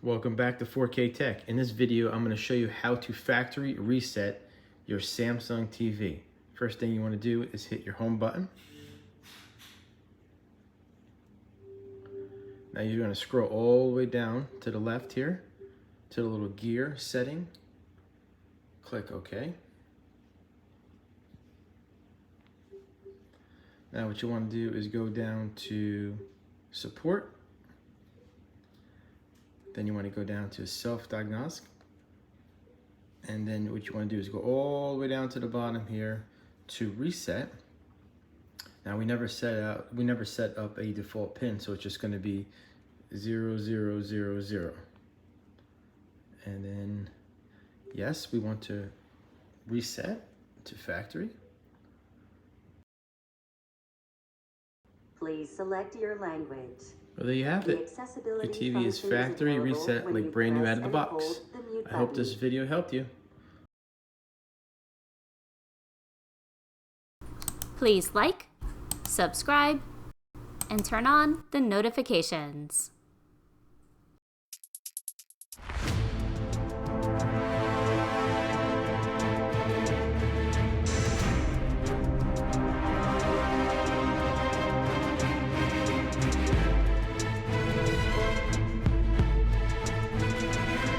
Welcome back to 4K Tech. In this video, I'm going to show you how to factory reset your Samsung TV. First thing you want to do is hit your home button. Now you're going to scroll all the way down to the left here to the little gear setting. Click OK. Now what you want to do is go down to support. Then you want to go down to self-diagnostic. And then what you want to do is go all the way down to the bottom here to reset. Now we never set up a default pin, so it's just going to be 0000. And then yes, we want to reset to factory. Please select your language. Well, there you have it. Your TV is factory reset, like brand new out of the box. I hope this video helped you. Please like, subscribe, and turn on the notifications.